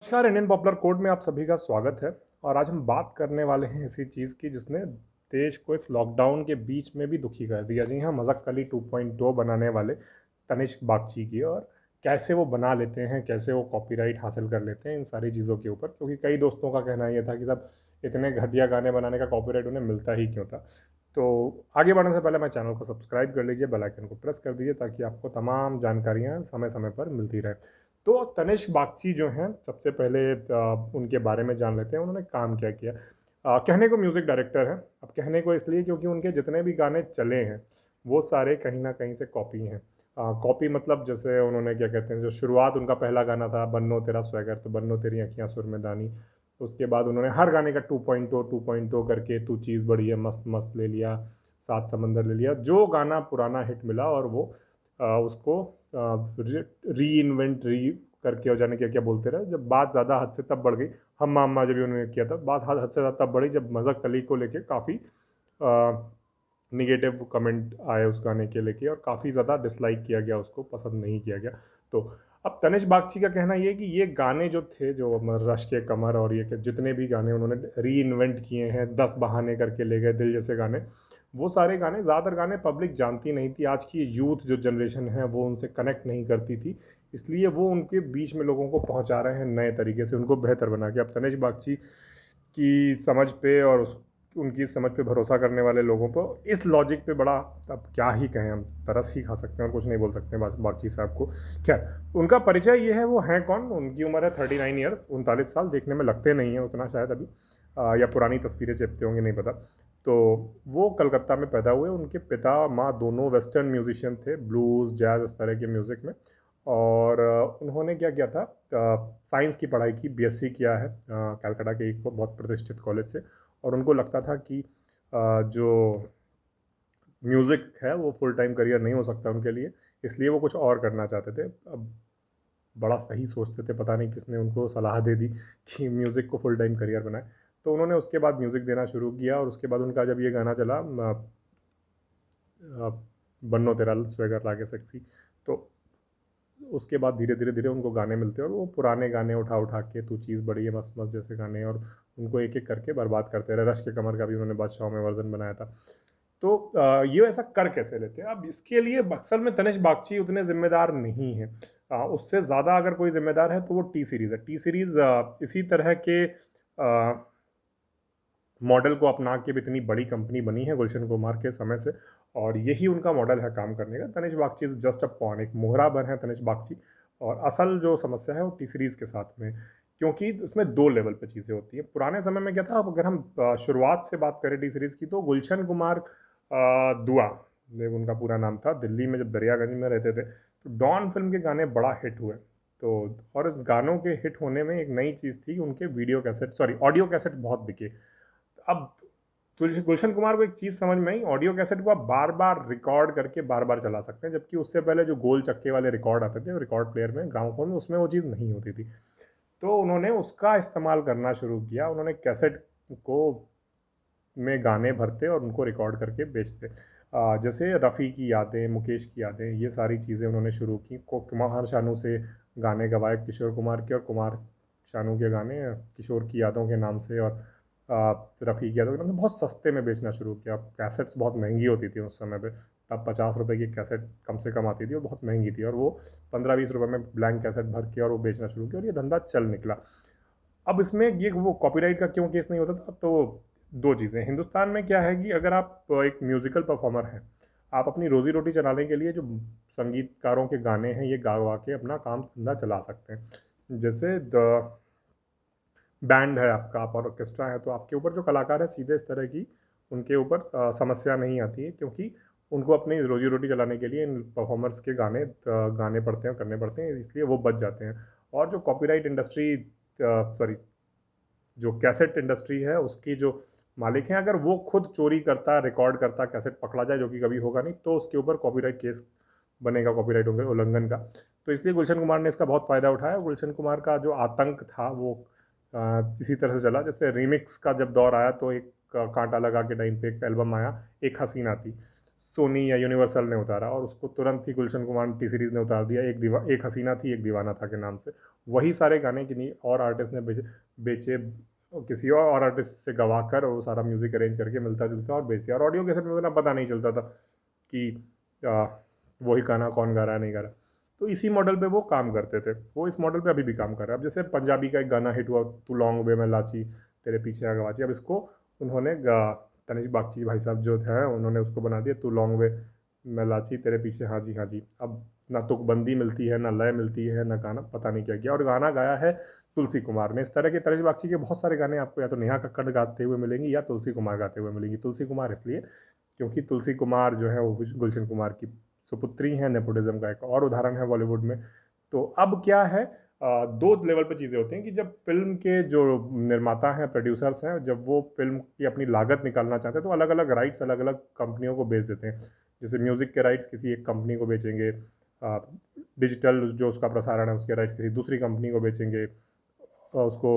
नमस्कार, Indian popular code में आप सभी का स्वागत है। और आज हम बात करने वाले हैं ऐसी चीज़ की जिसने देश को इस लॉकडाउन के बीच में भी दुखी कर दिया। जी हाँ, मज़ाक अली 2.2 बनाने वाले तनिष्क बागची की, और कैसे वो बना लेते हैं, कैसे वो कॉपीराइट हासिल कर लेते हैं इन सारी चीज़ों के ऊपर। क्योंकि कई दोस्तों का कहना ये था कि सब इतने घटिया गाने बनाने का कॉपीराइट उन्हें मिलता ही क्यों था। तो आगे बढ़ने से पहले मैं चैनल को सब्सक्राइब कर लीजिए, बेल आइकन को प्रेस कर दीजिए ताकि आपको तमाम जानकारियाँ समय समय पर मिलती रहे। तो तनिष्क बागची जो हैं, सबसे पहले उनके बारे में जान लेते हैं उन्होंने काम क्या किया। कहने को म्यूज़िक डायरेक्टर हैं। अब कहने को इसलिए क्योंकि उनके जितने भी गाने चले हैं वो सारे कहीं ना कहीं से कॉपी हैं। कॉपी मतलब जैसे उन्होंने क्या कहते हैं, जो शुरुआत उनका पहला गाना था बन्नो तेरा स्वैगर, तो बन्नो तेरी अखियाँ सुर में दानी। उसके बाद उन्होंने हर गाने का 2.2 करके तू चीज़ बड़ी है, मस्त मस्त ले लिया, सात समंदर ले लिया, जो गाना पुराना हिट मिला और वो उसको री इन्वेंट री करके हो जाने क्या क्या बोलते रहे। जब बात ज़्यादा हद से तब बढ़ गई, हम अम्मा जब भी उन्होंने किया था, बात हद से ज़्यादा तब बढ़ी जब मज़ाक अली को लेके काफ़ी निगेटिव कमेंट आए उस गाने के लेके, और काफ़ी ज़्यादा डिसलाइक किया गया, उसको पसंद नहीं किया गया। तो अब तनिष्क बागची का कहना ये है कि ये गाने जो थे, जो रश के कमर और ये जितने भी गाने उन्होंने री इन्वेंट किए हैं, 10 बहाने करके ले गए, दिल जैसे गाने, वो सारे गाने, ज़्यादातर गाने पब्लिक जानती नहीं थी। आज की यूथ जो जनरेशन है वो उनसे कनेक्ट नहीं करती थी, इसलिए वो उनके बीच में लोगों को पहुंचा रहे हैं नए तरीके से, उनको बेहतर बना के। अब तनिष्क बागची की समझ पे और उनकी समझ पे भरोसा करने वाले लोगों को इस लॉजिक पे बड़ा, अब क्या ही कहें, हम तरस ही खा सकते हैं और कुछ नहीं बोल सकते हैं बागची साहब को। खैर, उनका परिचय ये है, वो हैं कौन। उनकी उम्र है 39 ईयर्स, 39 साल। देखने में लगते नहीं हैं उतना शायद अभी, या पुरानी तस्वीरें चिपते होंगे, नहीं पता। तो वो कलकत्ता में पैदा हुए। उनके पिता माँ दोनों वेस्टर्न म्यूजिशियन थे, ब्लूज़ जैज़ इस तरह के म्यूज़िक में। और उन्होंने क्या किया था, साइंस की पढ़ाई की, बीएससी किया है कलकत्ता के एक बहुत प्रतिष्ठित कॉलेज से। और उनको लगता था कि जो म्यूज़िक है वो फुल टाइम करियर नहीं हो सकता उनके लिए, इसलिए वो कुछ और करना चाहते थे। अब बड़ा सही सोचते थे, पता नहीं किसने उनको सलाह दे दी कि म्यूज़िक को फुल टाइम करियर बनाए। तो उन्होंने उसके बाद म्यूज़िक देना शुरू किया, और उसके बाद उनका जब ये गाना चला बन्नो तेरा स्वेगर लागे सेक्सी, तो उसके बाद धीरे धीरे धीरे उनको गाने मिलते हैं, और वो पुराने गाने उठा उठा के तू चीज़ बड़ी है, मस्त मस्त जैसे गाने, और उनको एक एक करके बर्बाद करते रहे। रश के कमर का भी उन्होंने बादशाह में वर्जन बनाया था। तो ये ऐसा कर कैसे लेते हैं। अब इसके लिए असल में तनिष्क बागची उतने जिम्मेदार नहीं है। उससे ज़्यादा अगर कोई जिम्मेदार है तो वो टी सीरीज़ है। टी सीरीज़ इसी तरह के मॉडल को अपना के भी इतनी बड़ी कंपनी बनी है गुलशन कुमार के समय से, और यही उनका मॉडल है काम करने का। Tanishq Bagchi is just a pawn, एक मोहरा बन है तनिष्क बागची। और असल जो समस्या है वो टी सीरीज़ के साथ में, क्योंकि उसमें दो लेवल पे चीज़ें होती हैं। पुराने समय में क्या था, अगर हम शुरुआत से बात करें टी सीरीज़ की, तो गुलशन कुमार दुआ, देव उनका पूरा नाम था, दिल्ली में जब दरियागंज में रहते थे, तो डॉन फिल्म के गाने बड़ा हिट हुए। तो और इस गानों के हिट होने में एक नई चीज़ थी, उनके video cassette, sorry audio cassette बहुत बिके। अब गुलशन कुमार को एक चीज़ समझ में आई, ऑडियो कैसेट को आप बार बार रिकॉर्ड करके बार बार चला सकते हैं, जबकि उससे पहले जो गोल चक्के वाले रिकॉर्ड आते थे रिकॉर्ड प्लेयर में, ग्रामोफोन में, उसमें वो चीज़ नहीं होती थी। तो उन्होंने उसका इस्तेमाल करना शुरू किया। उन्होंने कैसेट को में गाने भरते और उनको रिकॉर्ड करके बेचते। जैसे रफ़ी की यादें, मुकेश की यादें, ये सारी चीज़ें उन्होंने शुरू की। कुमार शानू से गाने गवाए, किशोर कुमार के, और कुमार शानू के गाने किशोर की यादों के नाम से, और रफ़ी की यादों के नाम से बहुत सस्ते में बेचना शुरू किया। कैसेट्स बहुत महंगी होती थी उस समय पे, तब 50 रुपये की कैसेट कम से कम आती थी और बहुत महंगी थी, और वो 15-20 रुपये में ब्लैंक कैसेट भर के और वो बेचना शुरू किया, और ये धंधा चल निकला। अब इसमें ये वो कॉपीराइट का क्यों केस नहीं होता था, तो दो चीज़ें। हिंदुस्तान में क्या है कि अगर आप एक म्यूज़िकल परफॉर्मर हैं, आप अपनी रोज़ी रोटी चलाने के लिए जो संगीतकारों के गाने हैं ये गा गा के अपना काम धंधा चला सकते हैं। जैसे द बैंड है आपका, आप ऑर्केस्ट्रा है, तो आपके ऊपर जो कलाकार है सीधे इस तरह की उनके ऊपर समस्या नहीं आती है, क्योंकि उनको अपनी रोजी रोटी चलाने के लिए इन परफॉर्मर्स के गाने पड़ते हैं, करने पड़ते हैं, इसलिए वो बच जाते हैं। और जो कॉपीराइट इंडस्ट्री, सॉरी, जो कैसेट इंडस्ट्री है उसकी जो मालिक हैं, अगर वो खुद चोरी करता, रिकॉर्ड करता, कैसेट पकड़ा जाए, जो कि कभी होगा नहीं, तो उसके ऊपर कॉपीराइट केस बनेगा, कॉपीराइट उल्लंघन का। तो इसलिए गुलशन कुमार ने इसका बहुत फ़ायदा उठाया। गुलशन कुमार का जो आतंक था वो इसी तरह से चला। जैसे रीमिक्स का जब दौर आया तो एक कांटा लगा के टाइम पे एक एल्बम आया, एक हसीना थी। सोनी या यूनिवर्सल ने उतारा और उसको तुरंत ही गुलशन कुमार टी सीरीज़ ने उतार दिया। एक हसीना थी एक दीवाना था के नाम से। वही सारे गाने किन्हीं और आर्टिस्ट ने बेचे किसी और आर्टिस्ट से गवा कर, और वो सारा म्यूज़िक अरेंज करके मिलता जुलता और बेच दिया। और ऑडियो कैसेट में उतना पता नहीं चलता था कि वही गाना कौन गा रहा है नहीं गा रहा। तो इसी मॉडल पे वो काम करते थे, वो इस मॉडल पे अभी भी काम कर रहा है। अब जैसे पंजाबी का एक गाना हिट हुआ, तू लॉन्ग वे में लाची तेरे पीछे आ गवाची, अब इसको उन्होंने तनिष्क बागची भाई साहब जो थे उन्होंने उसको बना दिया तू लॉन्ग वे में लाची तेरे पीछे हाँ जी हाँ जी। अब ना तुकबंदी मिलती है, ना लय मिलती है, ना गाना पता नहीं क्या किया। और गाना गाया है तुलसी कुमार ने। इस तरह के तनिष्क बागची के बहुत सारे गाने आपको या तो नेहा कक्कड़ गाते हुए मिलेंगे या तुलसी कुमार गाते हुए मिलेंगी। तुलसी कुमार इसलिए क्योंकि तुलसी कुमार जो है वो गुलशन कुमार की सुपुत्री हैं। नेपोटिज्म का एक और उदाहरण है बॉलीवुड में। तो अब क्या है, दो लेवल पे चीज़ें होती हैं कि जब फिल्म के जो निर्माता हैं, प्रोड्यूसर्स हैं, जब वो फिल्म की अपनी लागत निकालना चाहते हैं तो अलग अलग राइट्स अलग अलग कंपनियों को बेच देते हैं। जैसे म्यूज़िक के राइट्स किसी एक कंपनी को बेचेंगे, डिजिटल जो उसका प्रसारण है उसके राइट्स किसी दूसरी कंपनी को बेचेंगे, उसको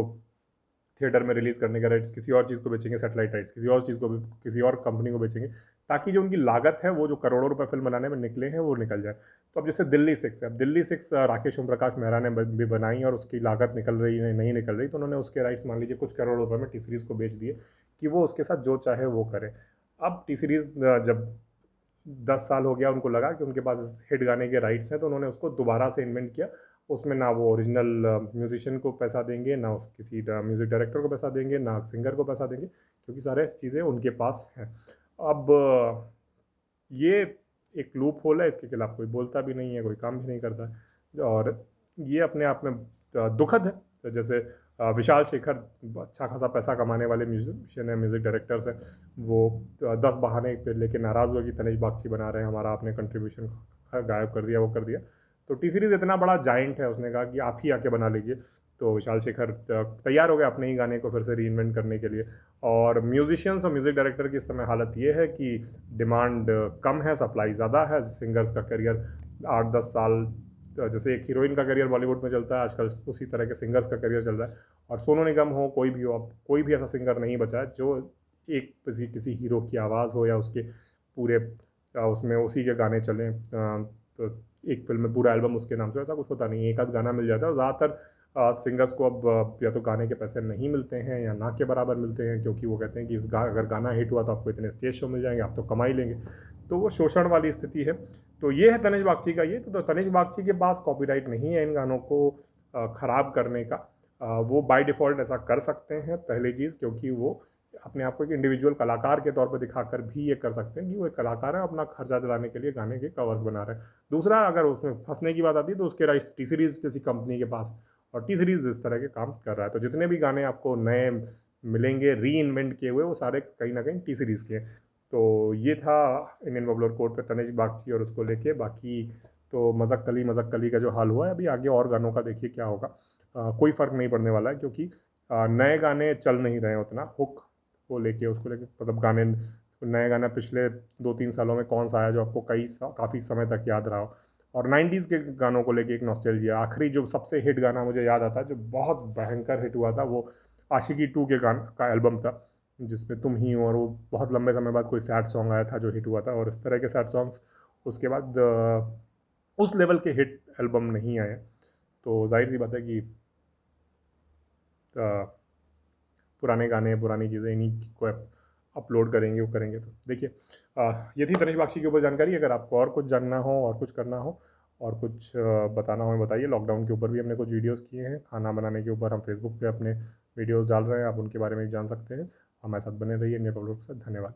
थिएटर में रिलीज़ करने का राइट्स किसी और चीज़ को बेचेंगे, सैटेलाइट राइट्स किसी और चीज़ को किसी और कंपनी को बेचेंगे, ताकि जो उनकी लागत है वो जो करोड़ों रुपए फिल्म बनाने में निकले हैं वो निकल जाए। तो अब जैसे दिल्ली 6 है, अब दिल्ली 6 राकेश ओम प्रकाश मेहरा ने भी बनाई और उसकी लागत निकल रही है नहीं निकल रही, तो उन्होंने उसके राइट्स मान लीजिए कुछ करोड़ रुपये में टी सीरीज़ को बेच दिए कि वो उसके साथ जो चाहे वो करे। अब टी सीरीज़ जब 10 साल हो गया, उनको लगा कि उनके पास हिट गाने के राइट्स हैं, तो उन्होंने उसको दोबारा से इन्वेंट किया। उसमें ना वो ओरिजिनल म्यूजिशियन को पैसा देंगे, ना किसी म्यूज़िक डायरेक्टर को पैसा देंगे, ना सिंगर को पैसा देंगे, क्योंकि सारे चीज़ें उनके पास हैं। अब ये एक लूप होल है, इसके खिलाफ कोई बोलता भी नहीं है, कोई काम भी नहीं करता है, और ये अपने आप में दुखद है। तो जैसे विशाल शेखर अच्छा खासा पैसा कमाने वाले म्यूजिशियन है, म्यूज़िक डायरेक्टर्स हैं, वो 10 बहाने पे लेके नाराज़ हुए कि तनिष्क बागची बना रहे हैं, हमारा आपने कंट्रीब्यूशन गायब कर दिया, वो कर दिया। तो टी सीरीज़ इतना बड़ा जाइंट है, उसने कहा कि आप ही आके बना लीजिए। तो विशाल शेखर तैयार हो गए अपने ही गाने को फिर से रीइन्वेंट करने के लिए। और म्यूजिशियंस और म्यूज़िक डायरेक्टर की इस समय हालत ये है कि डिमांड कम है, सप्लाई ज़्यादा है। सिंगर्स का करियर 8-10 साल, जैसे एक हीरोइन का करियर बॉलीवुड में चलता है आजकल, उसी तरह के सिंगर्स का करियर चल रहा है। और सोनू निगम हो, कोई भी हो, अब कोई भी ऐसा सिंगर नहीं बचा है जो एक किसी हीरो की आवाज़ हो या उसके पूरे उसमें उसी के गाने चलें। तो एक फिल्म में पूरा एल्बम उसके नाम से, ऐसा कुछ होता नहीं है, एक आध गाना मिल जाता है। और ज़्यादातर सिंगर्स को अब या तो गाने के पैसे नहीं मिलते हैं या ना के बराबर मिलते हैं, क्योंकि वो कहते हैं कि अगर गाना हिट हुआ तो आपको इतने स्टेज शो मिल जाएंगे, आप तो कमा ही लेंगे। तो वो शोषण वाली स्थिति है। तो ये है तनिष्क बागची का ये। तो तनिष्क बागची के पास कॉपीराइट नहीं है इन गानों को ख़राब करने का। वो बाय डिफ़ॉल्ट ऐसा कर सकते हैं, पहली चीज़, क्योंकि वो अपने आप को एक इंडिविजुअल कलाकार के तौर पर दिखाकर भी ये कर सकते हैं कि वो एक कलाकार है, अपना खर्चा चलाने के लिए गाने के कवर्स बना रहे हैं। दूसरा, अगर उसमें फंसने की बात आती है तो उसके राइट्स टी सीरीज़ किसी कंपनी के पास, और टी सीरीज़ इस तरह के काम कर रहा है। तो जितने भी गाने आपको नए मिलेंगे री इन्वेंट किए हुए, वो सारे कहीं ना कहीं टी सीरीज़ के। तो ये था इंडियन पॉपुलर कोर्ट पे तनिष्क बागची और उसको लेके। बाकी तो मज़क कली का जो हाल हुआ है, अभी आगे और गानों का देखिए क्या होगा। कोई फ़र्क नहीं पड़ने वाला है, क्योंकि नए गाने चल नहीं रहे हैं उतना। हुक को लेके, उसको लेके, मतलब गाने नए गाना पिछले 2-3 सालों में कौन सा आया जो आपको काफ़ी समय तक याद रहा हो। और 90s के गानों को लेके एक नॉस्टैल्जिया। आखिरी जो सबसे हिट गाना मुझे याद आता है, जो बहुत भयंकर हिट हुआ था, वो आशिकी 2 के गाना का एल्बम था, जिसमें तुम ही हो, और वो बहुत लंबे समय बाद कोई सैड सॉन्ग आया था जो हिट हुआ था। और इस तरह के सैड सॉन्ग्स उसके बाद उस लेवल के हिट एल्बम नहीं आए। तो जाहिर सी बात है कि पुराने गाने, पुरानी चीज़ें इन्हीं को अपलोड करेंगे, वो करेंगे। तो देखिए, ये थी तनिष्क बागची के ऊपर जानकारी। अगर आपको और कुछ जानना हो और कुछ करना हो और कुछ बताना हो बताइए। लॉकडाउन के ऊपर भी हमने कुछ वीडियोस किए हैं, खाना बनाने के ऊपर हम फेसबुक पे अपने वीडियोस डाल रहे हैं, आप उनके बारे में भी जान सकते हैं। हमारे साथ बने रहिए इंडियन पब्लिक के साथ। धन्यवाद।